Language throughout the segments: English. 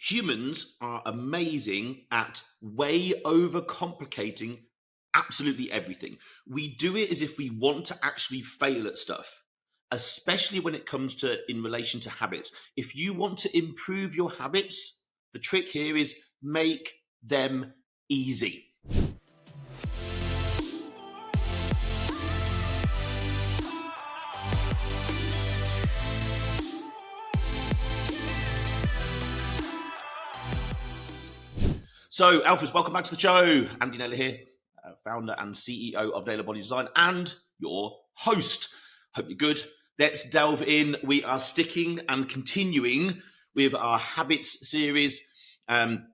Humans are amazing at way overcomplicating absolutely everything. We do it as if we want to actually fail at stuff, especially when it comes to in relation to habits. If you want to improve your habits, the trick here is make them easy. So, Alphas, welcome back to the show. Andy Naylor here, founder and CEO of Naylor Body Design, and your host. Hope you're good. Let's delve in. We are sticking and continuing with our habits series. And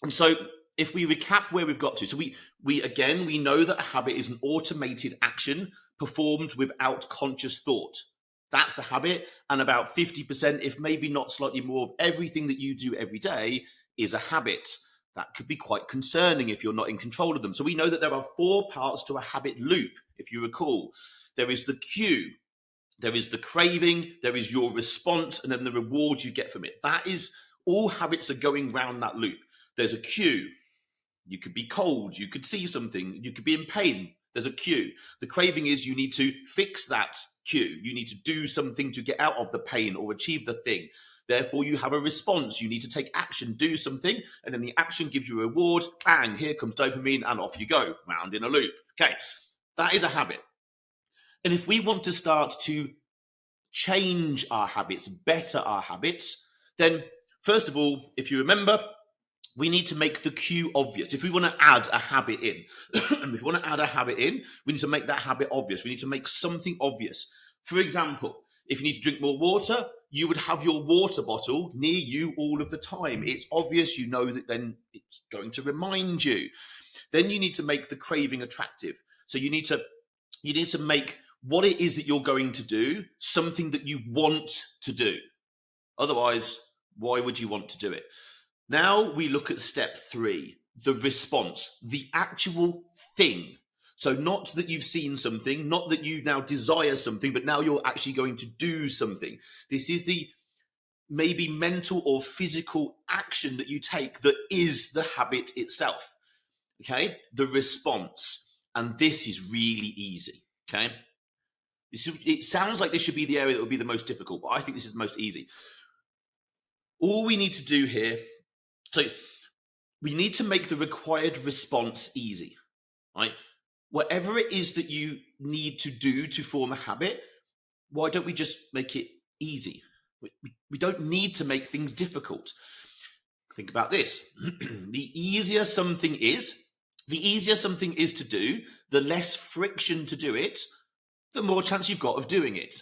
so, if we recap where we've got to, so we know that a habit is an automated action performed without conscious thought. That's a habit, and about 50%, if maybe not slightly more, of everything that you do every day is a habit. That could be quite concerning if you're not in control of them. So we know that there are 4 parts to a habit loop, if you recall. There is the cue, there is the craving, there is your response, and then the reward you get from it. That is, all habits are going round that loop. There's a cue. You could be cold, you could see something, you could be in pain. There's a cue. The craving is you need to fix that cue. You need to do something to get out of the pain or achieve the thing. Therefore, you have a response. You need to take action, do something, and then the action gives you a reward. Bang, here comes dopamine, and off you go, round in a loop. Okay, that is a habit. And if we want to start to change our habits, better our habits, then first of all, if you remember, we need to make the cue obvious. If we want to add a habit in, and if we want to add a habit in, we need to make that habit obvious. We need to make something obvious. For example, if you need to drink more water, you would have your water bottle near you all of the time. It's obvious, you know that then it's going to remind you. Then you need to make the craving attractive. So you need to make what it is that you're going to do something that you want to do. Otherwise, why would you want to do it? Now we look at step 3, the response, the actual thing. So not that you've seen something, not that you now desire something, but now you're actually going to do something. This is the maybe mental or physical action that you take that is the habit itself. Okay, the response. And this is really easy. Okay, it sounds like this should be the area that would be the most difficult, but I think this is the most easy. All we need to do here, so we need to make the required response easy, right? Whatever it is that you need to do to form a habit, why don't we just make it easy? We don't need to make things difficult. Think about this. The easier something is to do, the less friction to do it, the more chance you've got of doing it.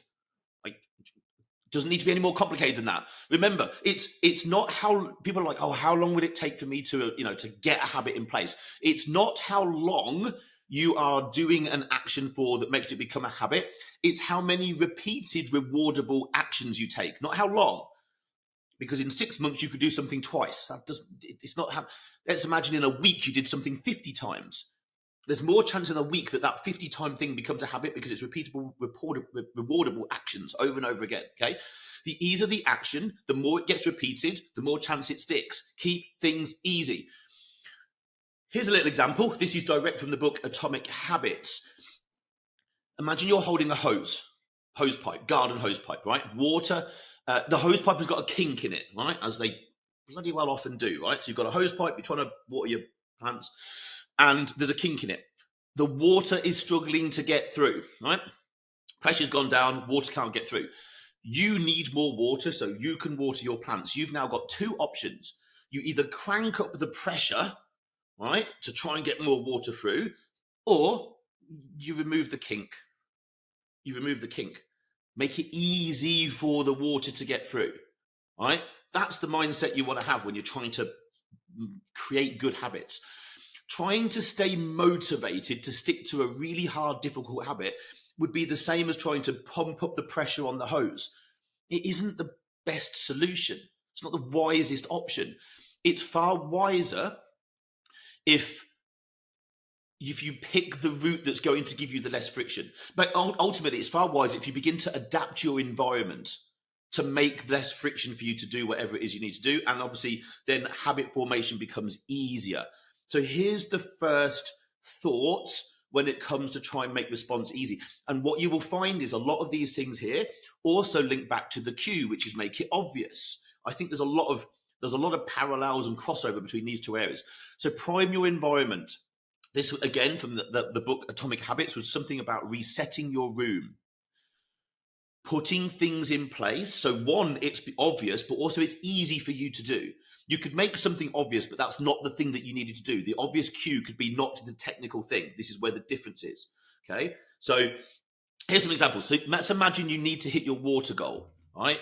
Like, it doesn't need to be any more complicated than that. Remember, it's not how people are like, oh, how long would it take for me to get a habit in place? It's not how long you are doing an action for that makes it become a habit. It's how many repeated rewardable actions you take, not how long. Because in 6 months you could do something twice. It's not how. Let's imagine in a week you did something 50 times. There's more chance in a week that 50-time thing becomes a habit because it's repeatable, rewardable actions over and over again. Okay, the easier the action, the more it gets repeated, the more chance it sticks. Keep things easy. Here's a little example. This is direct from the book Atomic Habits. Imagine you're holding a hose pipe, garden hose pipe, right? Water. The hose pipe has got a kink in it, right? As they bloody well often do, right? So you've got a hose pipe, you're trying to water your plants, and there's a kink in it. The water is struggling to get through, right? Pressure's gone down, water can't get through. You need more water so you can water your plants. You've now got 2 options. You either crank up the pressure, right, to try and get more water through, or you remove the kink. Make it easy for the water to get through, right? That's the mindset you want to have when you're trying to create good habits. Trying to stay motivated to stick to a really hard, difficult habit would be the same as trying to pump up the pressure on the hose. It isn't the best solution. It's not the wisest option. It's far wiser if you pick the route that's going to give you the less friction. But ultimately, it's far wiser if you begin to adapt your environment to make less friction for you to do whatever it is you need to do. And obviously then habit formation becomes easier. So here's the first thoughts when it comes to try and make response easy. And what you will find is a lot of these things here also link back to the cue, which is make it obvious. I think there's a lot of parallels and crossover between these two areas. So prime your environment. This, again, from the book Atomic Habits, was something about resetting your room, putting things in place. So one, it's obvious, but also it's easy for you to do. You could make something obvious, but that's not the thing that you needed to do. The obvious cue could be not the technical thing. This is where the difference is. Okay. So here's some examples. So let's imagine you need to hit your water goal, right?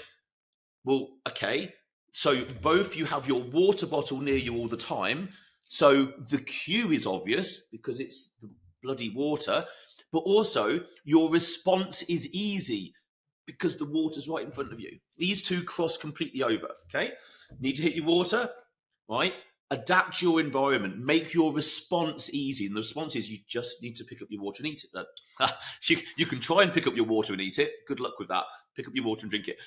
Well, okay. So both you have your water bottle near you all the time. So the cue is obvious because it's the bloody water, but also your response is easy because the water's right in front of you. These two cross completely over, okay? Need to hit your water, right? Adapt your environment, make your response easy. And the response is you just need to pick up your water and eat it. You can try and pick up your water and eat it. Good luck with that. Pick up your water and drink it.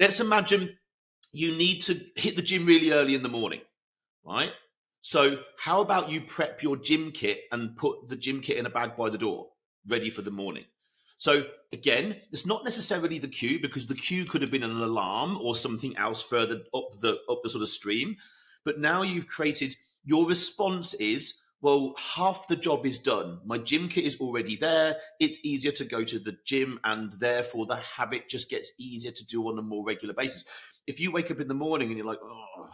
Let's imagine you need to hit the gym really early in the morning, right? So how about you prep your gym kit and put the gym kit in a bag by the door, ready for the morning? So again, it's not necessarily the cue, because the cue could have been an alarm or something else further up the sort of stream. But now you've created, your response is, well, half the job is done. My gym kit is already there. It's easier to go to the gym, and therefore the habit just gets easier to do on a more regular basis. If you wake up in the morning and you're like, oh,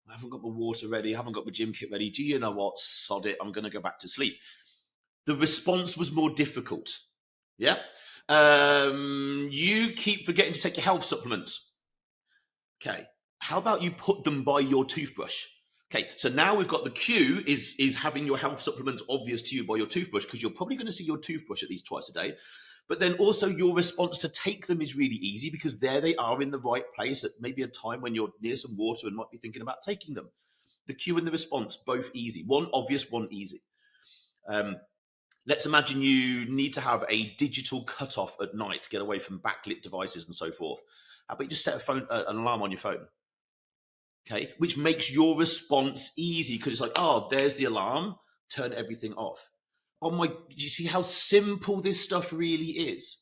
I haven't got my water ready, I haven't got my gym kit ready. Do you know what? Sod it. I'm going to go back to sleep. The response was more difficult. Yeah. You keep forgetting to take your health supplements. Okay. How about you put them by your toothbrush? Okay. So now we've got the cue is having your health supplements obvious to you by your toothbrush, because you're probably going to see your toothbrush at least twice a day. But then also your response to take them is really easy, because there they are in the right place at maybe a time when you're near some water and might be thinking about taking them. The cue and the response, both easy. One obvious, one easy. Let's imagine you need to have a digital cutoff at night to get away from backlit devices and so forth. How about you just set an alarm on your phone? Okay, which makes your response easy, because it's like, oh, there's the alarm, turn everything off. Oh my, do you see how simple this stuff really is?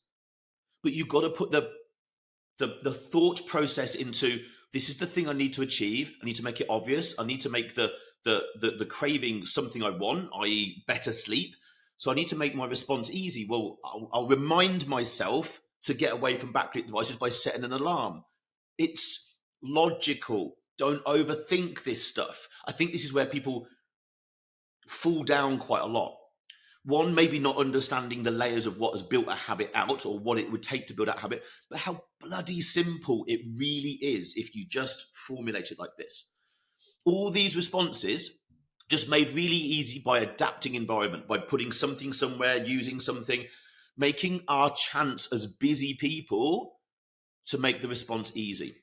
But you've got to put the thought process into, this is the thing I need to achieve. I need to make it obvious. I need to make the craving something I want, i.e. better sleep. So I need to make my response easy. Well, I'll remind myself to get away from backlit devices by setting an alarm. It's logical. Don't overthink this stuff. I think this is where people fall down quite a lot. One, maybe not understanding the layers of what has built a habit out, or what it would take to build that habit, but how bloody simple it really is if you just formulate it like this. All these responses just made really easy by adapting environment, by putting something somewhere, using something, making our chance as busy people to make the response easy.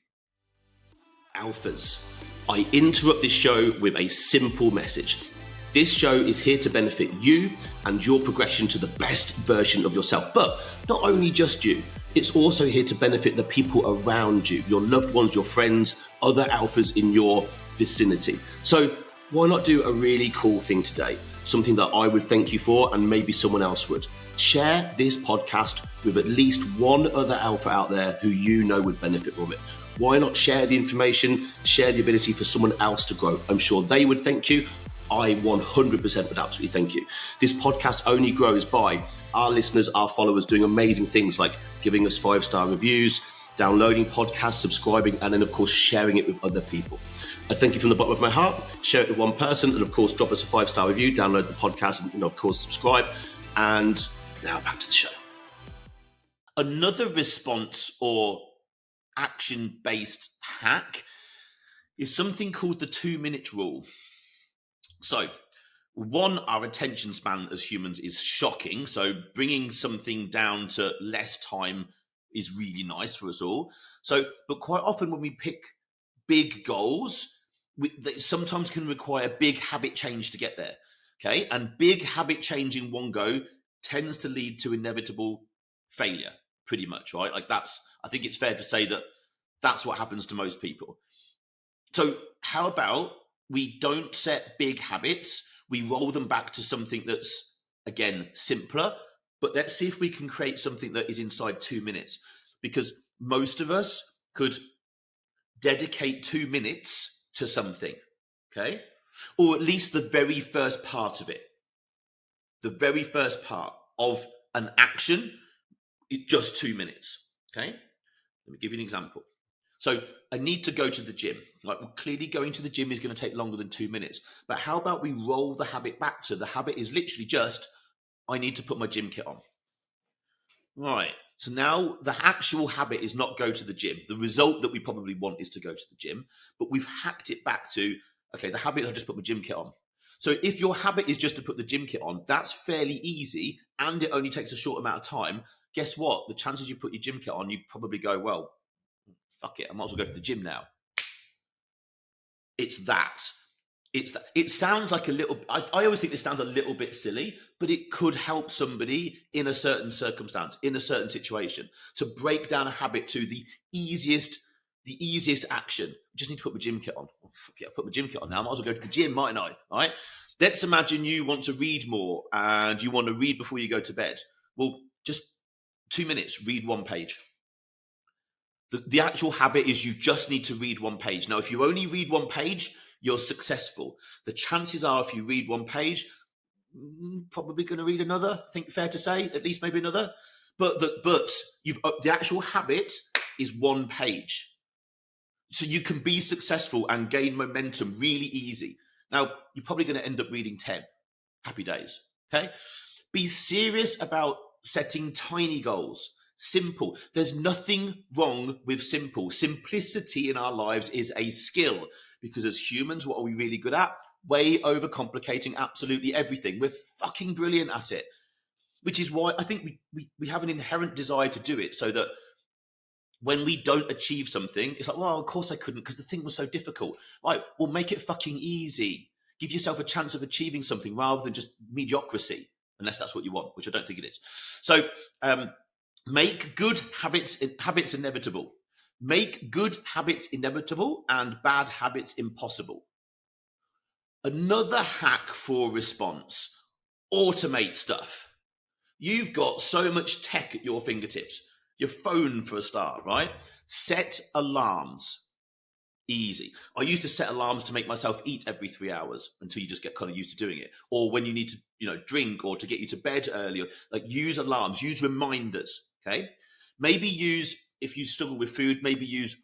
Alphas, I interrupt this show with a simple message. This show is here to benefit you and your progression to the best version of yourself. But not only just you, it's also here to benefit the people around you, your loved ones, your friends, other alphas in your vicinity. So why not do a really cool thing today? Something that I would thank you for, and maybe someone else would. Share this podcast with at least one other alpha out there who you know would benefit from it. Why not share the information, share the ability for someone else to grow? I'm sure they would thank you. I 100% would absolutely thank you. This podcast only grows by our listeners, our followers doing amazing things like giving us 5-star reviews, downloading podcasts, subscribing, and then of course sharing it with other people. I thank you from the bottom of my heart. Share it with one person, and of course drop us a 5-star review, download the podcast, and of course subscribe. And now back to the show. Another response or action-based hack is something called the 2-minute rule. So, one, our attention span as humans is shocking. So bringing something down to less time is really nice for us all. So, but quite often when we pick big goals, they sometimes can require big habit change to get there. Okay. And big habit change in one go tends to lead to inevitable failure, pretty much, right? Like I think it's fair to say that That's what happens to most people. So how about we don't set big habits, we roll them back to something that's, again, simpler, but let's see if we can create something that is inside 2 minutes, because most of us could dedicate 2 minutes to something, okay? Or at least the very first part of it. The very first part of an action, just 2 minutes, okay? Let me give you an example. So I need to go to the gym. Like, well, clearly going to the gym is going to take longer than 2 minutes. But how about we roll the habit back to the habit is literally just, I need to put my gym kit on. Right. So now the actual habit is not go to the gym. The result that we probably want is to go to the gym, but we've hacked it back to, okay, the habit, I just put my gym kit on. So if your habit is just to put the gym kit on, that's fairly easy and it only takes a short amount of time. Guess what? The chances you put your gym kit on, you probably go, well, fuck it, I might as well go to the gym now. It's that. It sounds like a little, I always think this sounds a little bit silly, but it could help somebody in a certain circumstance, in a certain situation, to break down a habit to the easiest action. I just need to put my gym kit on. Oh, fuck it, I put my gym kit on now. I might as well go to the gym, mightn't I? All right. Let's imagine you want to read more and you want to read before you go to bed. Well, just 2 minutes, read one page. The actual habit is you just need to read one page. Now, if you only read one page, you're successful. The chances are, if you read one page, probably going to read another. I think fair to say, at least maybe another. But the actual habit is one page, so you can be successful and gain momentum really easy. Now, you're probably going to end up reading 10. Happy days. Okay. Be serious about setting tiny goals. Simple. There's nothing wrong with simple. Simplicity in our lives is a skill, because as humans, what are we really good at? Way overcomplicating absolutely everything. We're fucking brilliant at it, which is why I think we have an inherent desire to do it, so that when we don't achieve something, it's like, well, of course I couldn't because the thing was so difficult. Right, well, make it fucking easy. Give yourself a chance of achieving something rather than just mediocrity, unless that's what you want, which I don't think it is. So make good habits inevitable. Make good habits inevitable and bad habits impossible. Another hack for response: automate stuff. You've got so much tech at your fingertips. Your phone, for a start, right? Set alarms. Easy. I used to set alarms to make myself eat every 3 hours until you just get kind of used to doing it. Or when you need to, drink, or to get you to bed earlier, like use alarms, use reminders. Okay. Maybe use, if you struggle with food, maybe use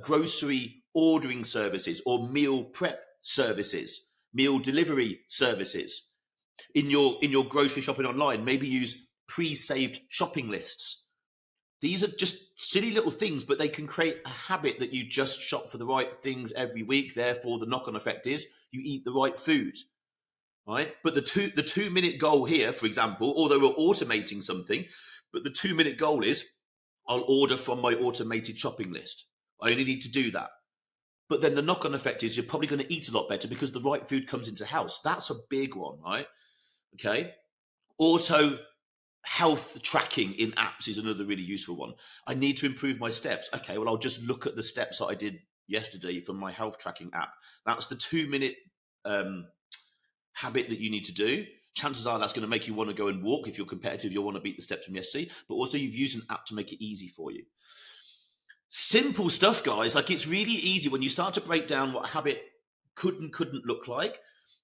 grocery ordering services or meal prep services, meal delivery services. In your grocery shopping online, maybe use pre-saved shopping lists. These are just silly little things, but they can create a habit that you just shop for the right things every week. Therefore, the knock-on effect is you eat the right food, right? But the 2 minute goal here, for example, although we're automating something, but the 2 minute goal is I'll order from my automated shopping list. I only need to do that. But then the knock-on effect is you're probably going to eat a lot better because the right food comes into the house. That's a big one, right? Okay. Auto health tracking in apps is another really useful one. I need to improve my steps. Okay, well, I'll just look at the steps that I did yesterday from my health tracking app. That's the 2 minute habit that you need to do. Chances are that's going to make you want to go and walk. If you're competitive, you'll want to beat the steps from yesterday, but also you've used an app to make it easy for you. Simple stuff, guys. Like, it's really easy when you start to break down what a habit could and couldn't look like.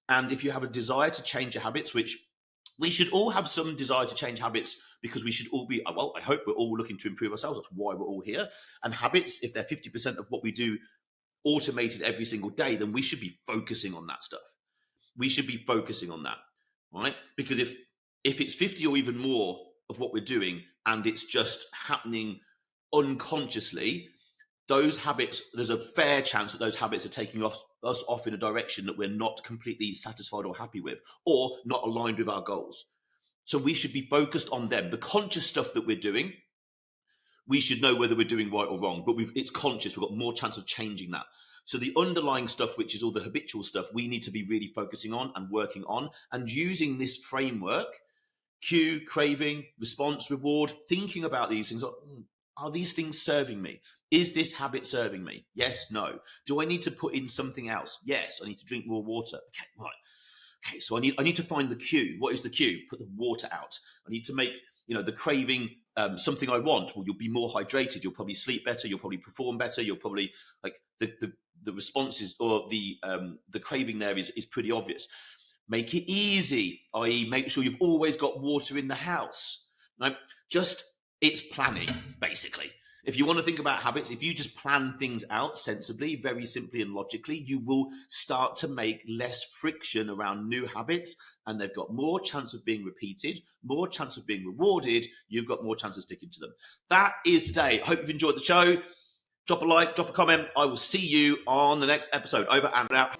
And if you have a desire to change your habits, which we should all have some desire to change habits, because we should all be, well, I hope we're all looking to improve ourselves. That's why we're all here. And habits, if they're 50% of what we do automated every single day, then we should be focusing on that stuff. We should be focusing on that, right? Because if it's 50 or even more of what we're doing and it's just happening unconsciously, those habits, there's a fair chance that those habits are taking us off in a direction that we're not completely satisfied or happy with, or not aligned with our goals. So we should be focused on them. The conscious stuff that we're doing, we should know whether we're doing right or wrong, but it's conscious. We've got more chance of changing that. So the underlying stuff, which is all the habitual stuff, we need to be really focusing on and working on, and using this framework: cue, craving, response, reward, thinking about these things. Are these things serving me? Is this habit serving me? Yes, no. Do I need to put in something else? Yes, I need to drink more water. Okay, right. Okay, so I need to find the cue. What is the cue? Put the water out. I need to make the craving something I want. Well, you'll be more hydrated. You'll probably sleep better. You'll probably perform better. You'll probably like the responses or the craving there is pretty obvious. Make it easy, i.e., make sure you've always got water in the house. Right? It's planning, basically. If you want to think about habits, if you just plan things out sensibly, very simply and logically, you will start to make less friction around new habits, and they've got more chance of being repeated, more chance of being rewarded. You've got more chance of sticking to them. That is today. I hope you've enjoyed the show. Drop a like, drop a comment. I will see you on the next episode. Over and out.